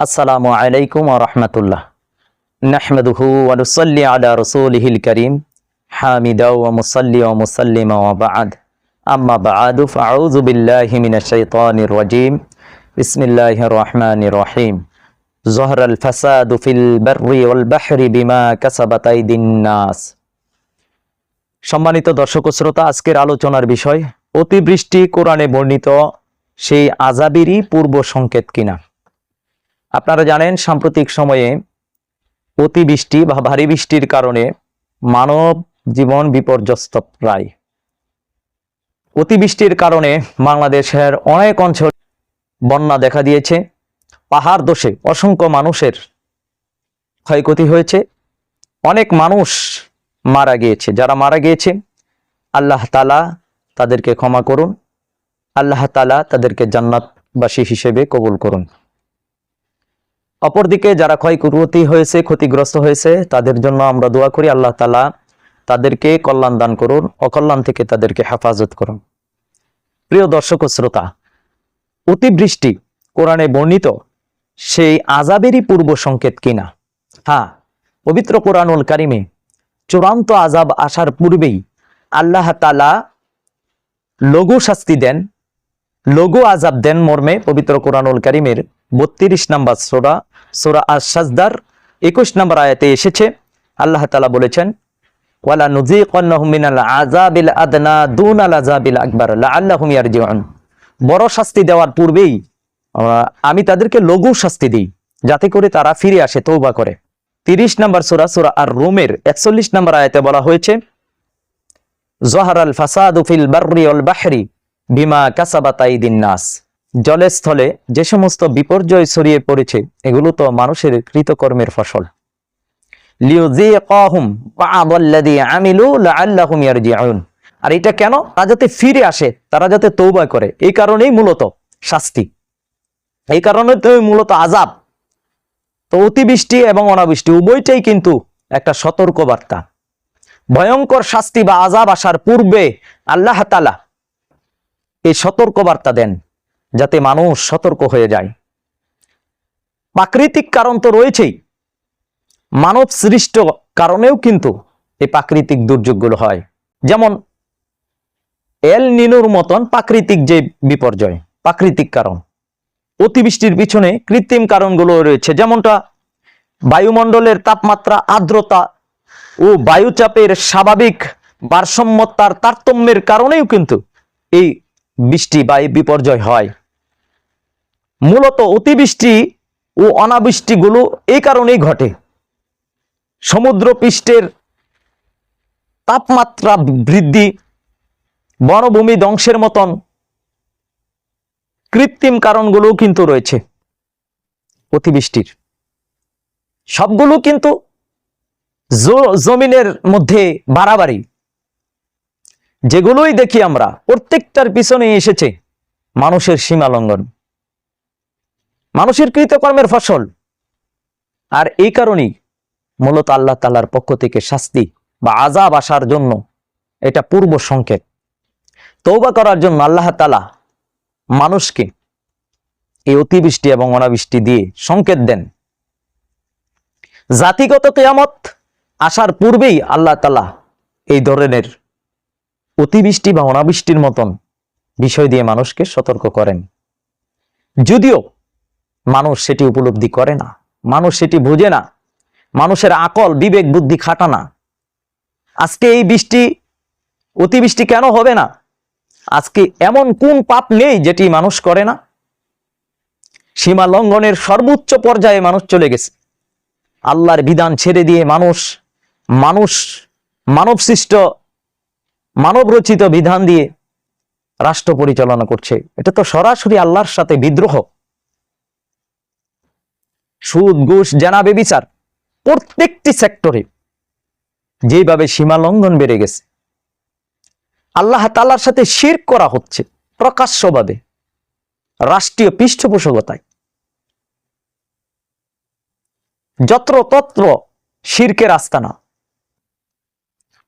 আসসালামু আলাইকুম ওয়া রাহমাতুল্লাহ। নাহমাদুহু ওয়া নুসাল্লি আলা রাসূলিহিল কারীম হামিদা ওয়া মুসাল্লি ওয়া মুসাল্লিমা ওয়া বা'দ। আম্মা বা'দু ফাআউযু বিল্লাহি মিনাশ শাইতানির রাজীম। বিসমিল্লাহির রহমানির রহিম। যহরাল ফাসাদু ফিল বাররি ওয়াল বাহরি বিমা কাসাবাত আইদিন নাস। সম্মানিত দর্শক ও শ্রোতা, আজকের আলোচনার বিষয় অতিবৃষ্টি কোরআনে বর্ণিত সেই আযাবেরই পূর্ব সংকেত কিনা। আপনারা জানেন, সাম্প্রতিক সময়ে অতিবৃষ্টি বা ভারী বৃষ্টির কারণে মানব জীবন বিপর্যস্ত প্রায়। অতিবৃষ্টির কারণে বাংলাদেশের অনেক অঞ্চল বন্যা দেখা দিয়েছে। পাহাড় ধসে অসংখ্য মানুষের ক্ষয়ক্ষতি হয়েছে, অনেক মানুষ মারা গিয়েছে। যারা মারা গিয়েছে, আল্লাহ তাআলা তাদেরকে ক্ষমা করুন, আল্লাহ তাআলা তাদেরকে জান্নাতবাসী হিসেবে কবুল করুন। অপরদিকে যারা ক্ষয়ক্ষতি হয়েছে, ক্ষতিগ্রস্ত হয়েছে, তাদের জন্য আমরা দোয়া করি, আল্লাহ তাআলা তাদেরকে কল্যাণ দান করুন, অকল্যাণ থেকে তাদেরকে হেফাজত করুন। প্রিয় দর্শক ও শ্রোতা, অতিবৃষ্টি কোরআনে বর্ণিত সেই আযাবেরই পূর্ব সংকেত কিনা? হ্যাঁ, পবিত্র কোরআনুল কারিমে চূড়ান্ত আযাব আসার পূর্বেই আল্লাহ তাআলা লঘু শাস্তি দেন, লঘু আযাব দেন মর্মে পবিত্র কোরআনুল কারিমের 32 নম্বর সূরা আশ-সাজদার 21 নম্বর আয়াতে এসেছে। আল্লাহ তাআলা বলেছেন, ওয়ালা নুযীকান্নাহুম মিনাল আযাবিল আদনা দুনাল আযাবিল আকবার লাআল্লাহুম ইয়ারজিউন। বড় শাস্তি দেওয়ার পূর্বেই আমি তাদেরকে লঘু শাস্তি দিই, যাতে করে তারা ফিরে আসে, তওবা করে। 30 নম্বর সূরা আর-রুমের 41 নম্বর আয়াতে বলা হয়েছে, যহরাল ফাসাদু ফিল বাররি ওয়াল বাহরি বিমা কাসাবাত আইদিন নাস। জলে স্থলে যে সমস্ত বিপর্যয় ছড়িয়ে পড়েছে, এগুলো তো মানুষের কৃতকর্মের ফসল। লিউযীকাহুম বা'দাল্লাযী আমিলু লাআল্লাহুম ইয়ারজিউন। আর এটা কেন? তারা যাতে ফিরে আসে, তারা যাতে তওবা করে, এই কারণেই মূলত শাস্তি, এই কারণে তো মূলত আযাব। তো অতিবৃষ্টি এবং অনাবৃষ্টি উভয়টাই কিন্তু একটা সতর্ক বার্তা। ভয়ঙ্কর শাস্তি বা আযাব আসার পূর্বে আল্লাহ তাআলা এই সতর্ক বার্তা দেন, যাতে মানুষ সতর্ক হয়ে যায়। প্রাকৃতিক কারণ তো রয়েছেই, মানব সৃষ্ট কারণেও কিন্তু এই প্রাকৃতিক দুর্যোগগুলো হয়। যেমন এল নিনোর মতন প্রাকৃতিক যে বিপর্যয়, প্রাকৃতিক কারণ। অতিবৃষ্টির পিছনে কৃত্রিম কারণগুলো রয়েছে, যেমনটা বায়ুমণ্ডলের তাপমাত্রা, আর্দ্রতা ও বায়ুচাপের স্বাভাবিক ভারসাম্যতার তারতম্যের কারণেও কিন্তু এই বৃষ্টি বা এই বিপর্যয় হয়। মূলত অতিবৃষ্টি ও অনাবৃষ্টিগুলো এই কারণেই ঘটে। সমুদ্র পৃষ্ঠের তাপমাত্রা বৃদ্ধি, বনভূমি ধ্বংসের মতন কৃত্রিম কারণগুলোও কিন্তু রয়েছে অতিবৃষ্টির। সবগুলো কিন্তু জমিনের মধ্যে বাড়াবাড়ি, যেগুলোই দেখি আমরা, প্রত্যেকটার পিছনে এসেছে মানুষের সীমা লঙ্ঘন, মানুষের কৃতকর্মের ফসল। আর এই কারণেই মূলত আল্লাহ তাআলার পক্ষ থেকে শাস্তি বা আযাব আসার জন্য এটা পূর্ব সংকেত। তওবা করার জন্য আল্লাহ তাআলা মানুষকে এই অতিবৃষ্টি এবং অনাবৃষ্টি দিয়ে সংকেত দেন। জাতিগত কিয়ামত আসার পূর্বেই আল্লাহ তাআলা এই ধরনের অতিবৃষ্টি বা অনাবৃষ্টির মতন বিষয় দিয়ে মানুষকে সতর্ক করেন। যদিও মানুষ সেটি উপলব্ধি করে না, মানুষ সেটি বুঝে না, মানুষের আকল বিবেক বুদ্ধি খাটা না। আজকে এই অতিবৃষ্টি কেন হবে না? আজকে এমন কোন পাপ নেই যেটি মানুষ করে না? সীমা লঙ্ঘনের সর্বোচ্চ পর্যায়ে মানুষ চলে গেছে। আল্লাহর বিধান ছেড়ে দিয়ে মানব সৃষ্ট মানব রচিত বিধান দিয়ে রাষ্ট্র পরিচালনা করছে। এটা তো সরাসরি আল্লাহর সাথে বিদ্রোহ। সুদ, ঘুষ, জেনা, ব্যভিচার, প্রত্যেকটি সেক্টরে যেভাবে সীমা লঙ্ঘন বেড়ে গেছে, আল্লাহ তাআলার সাথে শিরক করা হচ্ছে প্রকাশ্যভাবে, রাষ্ট্রীয় পৃষ্ঠপোষকতায়। যত্র তত্র শিরকের আস্তানা,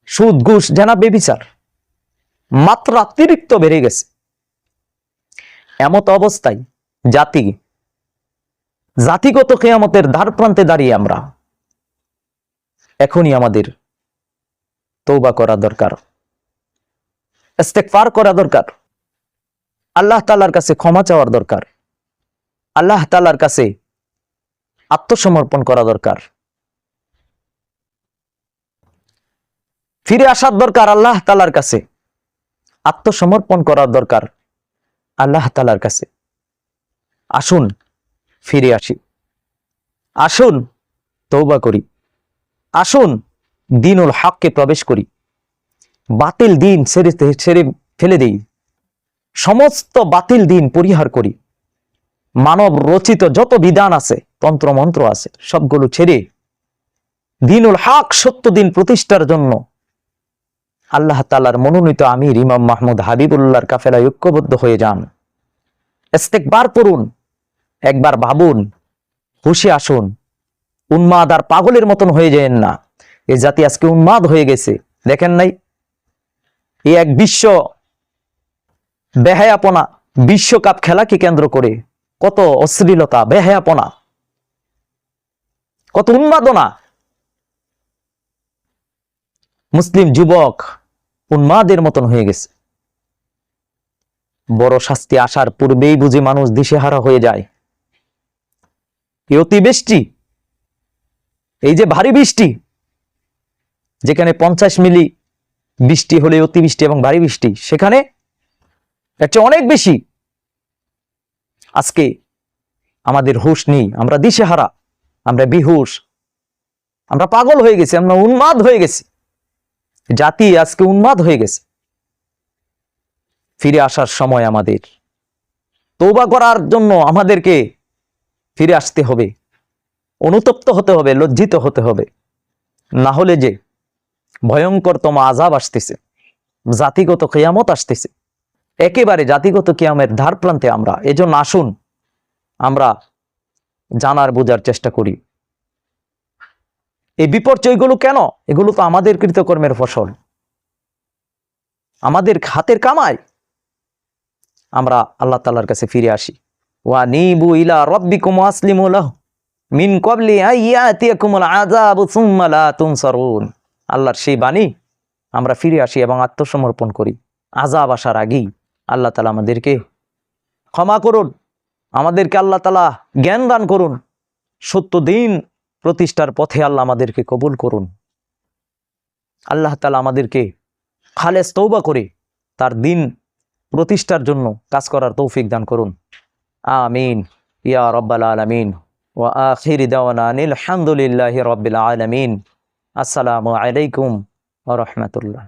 সুদ, ঘুষ, জেনা, ব্যভিচার মাত্রাতিরিক্ত বেড়ে গেছে। এমত অবস্থায় জাতি জাতিগত কিয়ামতের দ্বার প্রান্তে দাঁড়িয়ে আমরা এখনই আমাদের তওবা করা দরকার, ইস্তেগফার করা দরকার, আল্লাহ তাআলার কাছে ক্ষমা চাওয়ার দরকার, আল্লাহ তাআলার কাছে আত্মসমর্পণ করা দরকার, ফিরে আসার দরকার আল্লাহ তাআলার কাছে, আত্মসমর্পণ করার দরকার আল্লাহ তাআলার কাছে। আসুন ফিরে আসি, আসুন তওবা করি, আসুন দ্বীনুল হককে প্রবেশ করি, বাতিল দিন ছেড়ে ফেলে দেই, সমস্ত বাতিল দিন পরিহার করি, মানব রচিত যত বিধান আছে, তন্ত্র মন্ত্র আছে, সবগুলো ছেড়ে দ্বীনুল হক সত্য দিন প্রতিষ্ঠার জন্য আল্লাহ তাআলার মনোনীত আমির ইমাম মাহমুদ হাবিবুল্লাহর কাফেলায় ঐক্যবদ্ধ হয়ে যান। ইস্তেগফার করুন, একবার ভাবুন, হুঁশে আসুন, উন্মাদ আর পাগলের মতন হয়ে যায়েন না। এই জাতি আজকে উন্মাদ হয়ে গেছে, দেখেন নাই? এই এক বিশ্ব বেহায়াপনা, বিশ্বকাপ খেলাকে কেন্দ্র করে কত অশ্লীলতা, বেহায়াপনা, কত উন্মাদনা। মুসলিম যুবক উন্মাদের মতন হয়ে গেছে। বড় শাস্তি আসার পূর্বেই বুঝি মানুষ দিশেহারা হয়ে যায়। এই অতিবৃষ্টি, এই যে ভারী বৃষ্টি, যেখানে 50 মিলি বৃষ্টি হলে অতিবৃষ্টি এবং ভারী বৃষ্টি, সেখানে একটা অনেক বেশি। আজকে আমাদের হুঁশ নেই, আমরা দিশেহারা, আমরা বিহুশ, আমরা পাগল হয়ে গেছি, আমরা উন্মাদ হয়ে গেছি। জাতি আজকে উন্মাদ হয়ে গেছে। ফিরে আসার সময় আমাদের, তওবা করার জন্য আমাদেরকে ফিরে আসতে হবে, অনুতপ্ত হতে হবে, লজ্জিত হতে হবে, না হলে যে ভয়ঙ্করতম আযাব আসতেছে, জাতিগত কিয়ামত আসতেছে, একেবারে জাতিগত কিয়ামের ধার প্রান্তে আমরা। এজন্য আসুন আমরা জানার বোঝার চেষ্টা করি। এই বিপর্যয়গুলো কেন? এগুলো তো আমাদের কৃতকর্মের ফসল, আমাদের হাতের কামাই। আমরা আল্লাহ তাআলার কাছে ফিরে আসি। ওয়া নিবু ইলা রাব্বিকুম ওয়াসলিমু লাহু মিন ক্বাবলি আইয়াতিয়াকুমুল আযাবু সুম্মা লা তুনসারুন। আল্লাহর সেই বাণী, আমরা ফিরে আসি এবং আত্মসমর্পণ করি। আযাব আসার আগেই আল্লাহ তাআলা আমাদেরকে ক্ষমা করুন, আমাদেরকে আল্লাহ তাআলা জ্ঞান দান করুন, সত্য দিন প্রতিষ্ঠার পথে আল্লাহ আমাদেরকে কবুল করুন। আল্লাহ তাআলা আমাদেরকে খালেস তওবা করে তার দিন প্রতিষ্ঠার জন্য কাজ করার তৌফিক দান করুন। আমিন ইয়া রাব্বাল আলামিন। ওয়া আখিরি দাওয়ানা আলহামদুলিল্লাহি রাব্বিল আলামিন। আসসালামু আলাইকুম ওয়া রাহমাতুল্লাহ।